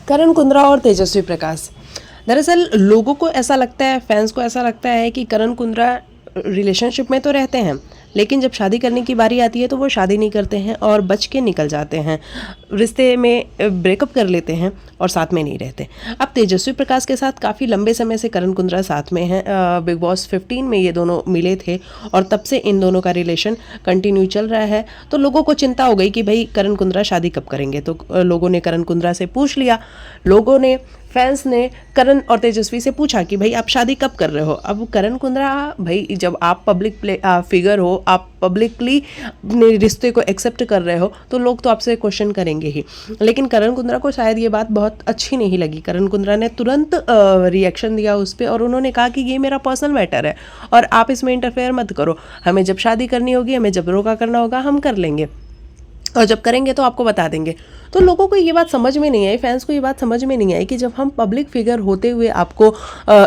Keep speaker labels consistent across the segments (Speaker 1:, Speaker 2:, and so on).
Speaker 1: करण कुंद्रा और तेजस्वी प्रकाश। दरअसल लोगों को ऐसा लगता है, फैंस को ऐसा लगता है कि करण कुंद्रा रिलेशनशिप में तो रहते हैं, लेकिन जब शादी करने की बारी आती है तो वो शादी नहीं करते हैं और बच के निकल जाते हैं, रिश्ते में ब्रेकअप कर लेते हैं और साथ में नहीं रहते। अब तेजस्वी प्रकाश के साथ काफ़ी लंबे समय से करण कुंद्रा साथ में हैं। बिग बॉस 15 में ये दोनों मिले थे और तब से इन दोनों का रिलेशन कंटिन्यू चल रहा है। तो लोगों को चिंता हो गई कि भाई करण कुंद्रा शादी कब करेंगे। तो लोगों ने करण कुंद्रा से पूछ लिया, लोगों ने, फैंस ने करण और तेजस्वी से पूछा कि भाई आप शादी कब कर रहे हो। अब करण कुंद्रा, भाई जब आप पब्लिक फिगर हो, आप पब्लिकली अपने रिश्ते को एक्सेप्ट कर रहे हो तो लोग तो आपसे क्वेश्चन करेंगे ही। लेकिन करण कुंद्रा को शायद ये बात बहुत अच्छी नहीं लगी। करण कुंद्रा ने तुरंत रिएक्शन दिया उस पर और उन्होंने कहा कि ये मेरा पर्सनल मैटर है और आप इसमें इंटरफेयर मत करो। हमें जब शादी करनी होगी, हमें जब रोका करना होगा, हम कर लेंगे और जब करेंगे तो आपको बता देंगे। तो लोगों को ये बात समझ में नहीं आई, फैंस को ये बात समझ में नहीं आई कि जब हम पब्लिक फिगर होते हुए आपको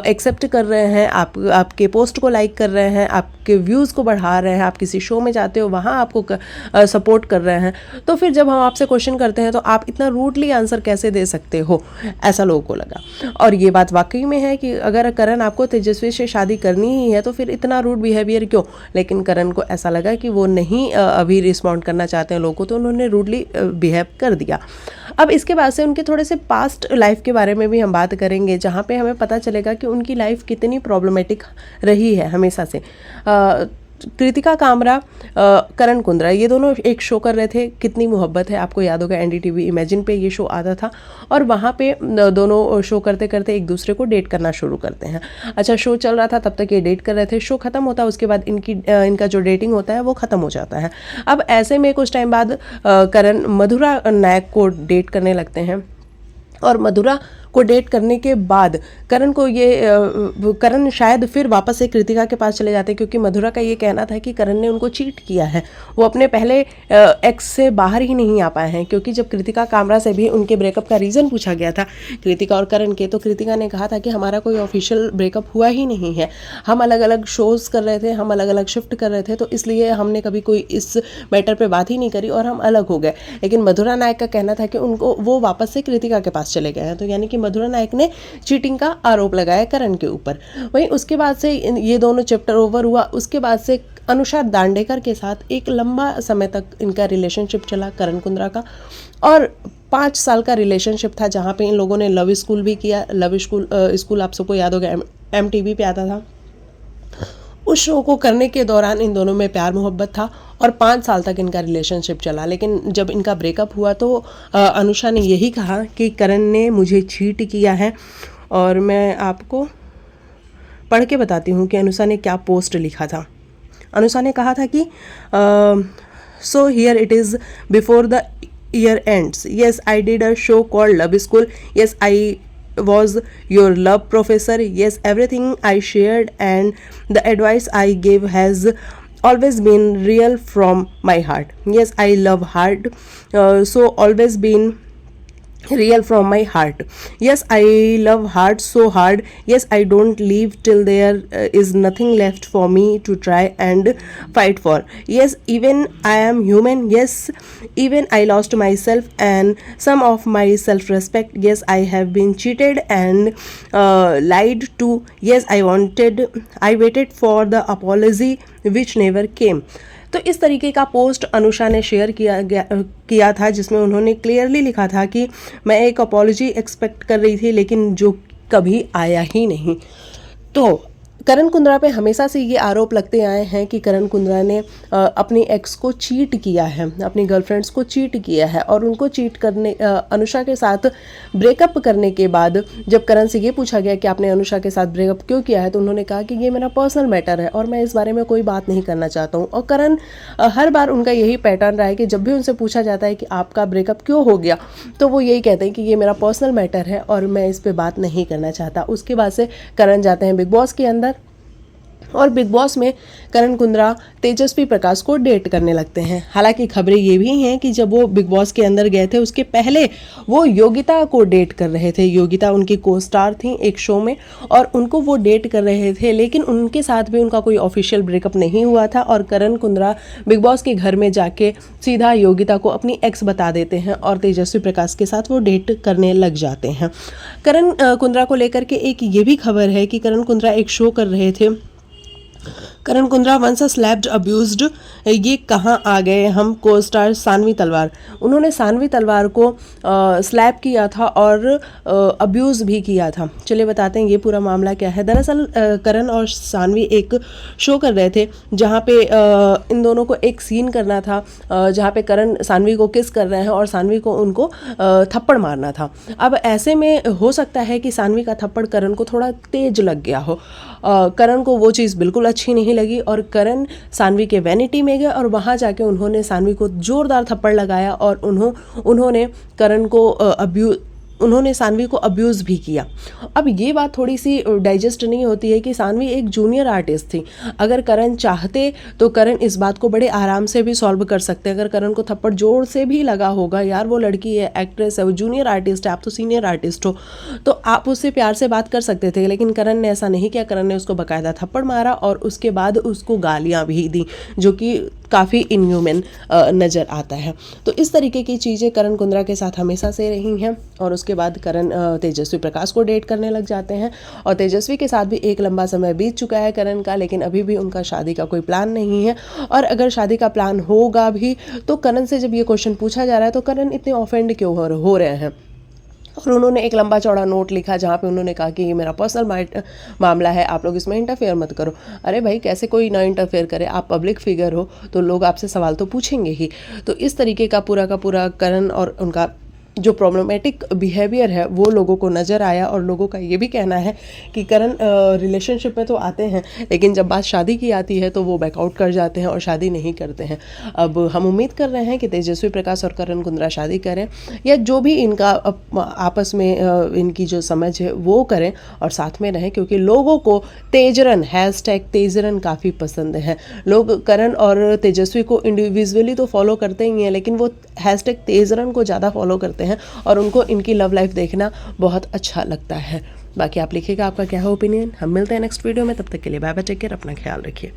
Speaker 1: एक्सेप्ट कर रहे हैं, आपके पोस्ट को लाइक कर रहे हैं, आपके व्यूज़ को बढ़ा रहे हैं, आप किसी शो में जाते हो वहाँ आपको सपोर्ट कर रहे हैं, तो फिर जब हम आपसे क्वेश्चन करते हैं तो आप इतना रूडली आंसर कैसे दे सकते हो, ऐसा लोगों को लगा। और ये बात वाकई में है कि अगर करण आपको तेजस्वी से शादी करनी ही है तो फिर इतना रूड बिहेवियर क्यों। लेकिन करण को ऐसा लगा कि वो नहीं अभी रिस्पॉन्ड करना चाहते हैं लोगों को, तो उन्होंने रूडली बिहेव कर दिया। अब इसके बाद से उनके थोड़े से पास्ट लाइफ के बारे में भी हम बात करेंगे, जहाँ पे हमें पता चलेगा कि उनकी लाइफ कितनी प्रॉब्लमेटिक रही है हमेशा से। कृतिका कामरा, करण कुंद्रा, ये दोनों एक शो कर रहे थे, कितनी मोहब्बत है, आपको याद होगा NDTV इमेजिन पे ये शो आता था और वहाँ पे दोनों शो करते करते एक दूसरे को डेट करना शुरू करते हैं। अच्छा, शो चल रहा था तब तक ये डेट कर रहे थे, शो खत्म होता है उसके बाद इनका जो डेटिंग होता है वो खत्म हो जाता है। अब ऐसे में कुछ टाइम बाद करण मधुरा नायक को डेट करने लगते हैं और मधुरा को डेट करने के बाद करण शायद फिर वापस से कृतिका के पास चले जाते हैं, क्योंकि मधुरा का ये कहना था कि करण ने उनको चीट किया है, वो अपने पहले एक्स से बाहर ही नहीं आ पाए हैं। क्योंकि जब कृतिका कामरा से भी उनके ब्रेकअप का रीज़न पूछा गया था, कृतिका और करण के, तो कृतिका ने कहा था कि हमारा कोई ऑफिशियल ब्रेकअप हुआ ही नहीं है, हम अलग अलग शोज़ कर रहे थे, हम अलग अलग शिफ्ट कर रहे थे, तो इसलिए हमने कभी कोई इस मैटर पर बात ही नहीं करी और हम अलग हो गए। लेकिन मधुरा नायक का कहना था कि उनको वो वापस से कृतिका के पास चले गए हैं, तो यानी कि मधुरा नायक ने चीटिंग का आरोप लगाया करण के ऊपर। वहीं उसके बाद से ये दोनों चैप्टर ओवर हुआ। उसके बाद से अनुषा दांडेकर के साथ एक लंबा समय तक इनका रिलेशनशिप चला करण कुंद्रा का, और 5 साल का रिलेशनशिप था, जहाँ पे इन लोगों ने लव स्कूल भी किया। लव स्कूल आप सबको याद होगा, MTV पे आता था। उस शो को करने के दौरान इन दोनों में प्यार मोहब्बत था और 5 साल तक इनका रिलेशनशिप चला। लेकिन जब इनका ब्रेकअप हुआ तो अनुषा ने यही कहा कि करण ने मुझे चीट किया है। और मैं आपको पढ़ के बताती हूँ कि अनुषा ने क्या पोस्ट लिखा था। अनुषा ने कहा था कि so here it is before the year ends, yes I did a show called love school, yes I was your love professor, yes everything I shared and the advice I gave has always been real from my heart, yes I love hard, so always been real from my heart, yes I love hard so hard, yes I don't leave till there is nothing left for me to try and fight for, yes even I am human, yes even I lost myself and some of my self respect, yes I have been cheated and lied to, yes I waited for the apology which never came। तो इस तरीके का post Anusha ने share किया था, जिसमें उन्होंने clearly लिखा था कि मैं एक अपॉलॉजी एक्सपेक्ट कर रही थी लेकिन जो कभी आया ही नहीं। तो करण कुंद्रा पे हमेशा से ये आरोप लगते आए हैं कि करण कुंद्रा ने अपनी एक्स को चीट किया है, अपनी गर्लफ्रेंड्स को चीट किया है। और उनको चीट करने, अनुषा के साथ ब्रेकअप करने के बाद जब करण से ये पूछा गया कि आपने अनुषा के साथ ब्रेकअप क्यों किया है, तो उन्होंने कहा कि ये मेरा पर्सनल मैटर है और मैं इस बारे में कोई बात नहीं करना चाहता हूँ। और करण, हर बार उनका यही पैटर्न रहा है कि जब भी उनसे पूछा जाता है कि आपका ब्रेकअप क्यों हो गया, तो वो यही कहते हैं कि ये मेरा पर्सनल मैटर है और मैं इस पर बात नहीं करना चाहता। उसके बाद से करण जाते हैं बिग बॉस के अंदर और बिग बॉस में करण कुंद्रा तेजस्वी प्रकाश को डेट करने लगते हैं। हालांकि खबरें ये भी हैं कि जब वो बिग बॉस के अंदर गए थे उसके पहले वो योगिता को डेट कर रहे थे। योगिता उनकी को स्टार थी एक शो में और उनको वो डेट कर रहे थे, लेकिन उनके साथ भी उनका कोई ऑफिशियल ब्रेकअप नहीं हुआ था और करण कुंद्रा बिग बॉस के घर में जाके सीधा योगिता को अपनी एक्स बता देते हैं और तेजस्वी प्रकाश के साथ वो डेट करने लग जाते हैं। करण कुंद्रा को लेकर के एक ये भी खबर है कि करण कुंद्रा एक शो कर रहे थे, करण कुंद्रा वंस स्लैप्ड अब्यूज्ड, ये कहाँ आ गए हम को स्टार सानवी तलवार। उन्होंने सानवी तलवार को स्लैप किया था और अब्यूज़ भी किया था। चलिए बताते हैं ये पूरा मामला क्या है। दरअसल करण और सानवी एक शो कर रहे थे जहाँ पे इन दोनों को एक सीन करना था जहाँ पे करण सानवी को किस कर रहे हैं और सानवी को उनको थप्पड़ मारना था। अब ऐसे में हो सकता है कि सानवी का थप्पड़ करण को थोड़ा तेज लग गया हो। करण को वो चीज़ बिल्कुल अच्छी नहीं लगी और करण सानवी के वैनिटी में गए और वहाँ जाके उन्होंने सानवी को जोरदार थप्पड़ लगाया और उन्होंने करण को उन्होंने सानवी को अब्यूज़ भी किया। अब ये बात थोड़ी सी डाइजेस्ट नहीं होती है कि सानवी एक जूनियर आर्टिस्ट थी। अगर करण चाहते तो करण इस बात को बड़े आराम से भी सॉल्व कर सकते हैं। अगर करण को थप्पड़ जोर से भी लगा होगा, यार वो लड़की है, एक्ट्रेस है, वो जूनियर आर्टिस्ट है, आप तो सीनियर आर्टिस्ट हो, तो आप उससे प्यार से बात कर सकते थे। लेकिन करण ने ऐसा नहीं किया। करण ने उसको बाकायदा थप्पड़ मारा और उसके बाद उसको गालियाँ भी दी, जो कि काफ़ी इनह्यूमन नज़र आता है। तो इस तरीके की चीज़ें करण कुंद्रा के साथ हमेशा से रही हैं और उसके बाद करण तेजस्वी प्रकाश को डेट करने लग जाते हैं और तेजस्वी के साथ भी एक लंबा समय बीत चुका है करण का, लेकिन अभी भी उनका शादी का कोई प्लान नहीं है। और अगर शादी का प्लान होगा भी तो करण से जब ये क्वेश्चन पूछा जा रहा है तो करण इतने ऑफेंड क्यों हो रहे हैं। और उन्होंने एक लंबा चौड़ा नोट लिखा जहाँ पे उन्होंने कहा कि ये मेरा पर्सनल मामला है, आप लोग इसमें इंटरफेयर मत करो। अरे भाई, कैसे कोई ना इंटरफेयर करे, आप पब्लिक फिगर हो तो लोग आपसे सवाल तो पूछेंगे ही। तो इस तरीके का पूरा करण और उनका जो प्रॉब्लमेटिक बिहेवियर है वो लोगों को नज़र आया और लोगों का ये भी कहना है कि करण रिलेशनशिप में तो आते हैं लेकिन जब बात शादी की आती है तो वो बैकआउट कर जाते हैं और शादी नहीं करते हैं। अब हम उम्मीद कर रहे हैं कि तेजस्वी प्रकाश और करण कुंद्रा शादी करें या जो भी इनका आपस में इनकी जो समझ है वो करें और साथ में रहें, क्योंकि लोगों को तेजरन #तेजरन काफ़ी पसंद है। लोग करण और तेजस्वी को इंडिविजुअली तो फॉलो करते ही हैं लेकिन वो #तेजरन को ज़्यादा फॉलो करते हैं और उनको इनकी लव लाइफ देखना बहुत अच्छा लगता है। बाकी आप लिखिएगा आपका क्या है ओपिनियन। हम मिलते हैं नेक्स्ट वीडियो में, तब तक के लिए बाय बाय, टेक केयर, अपना ख्याल रखिए।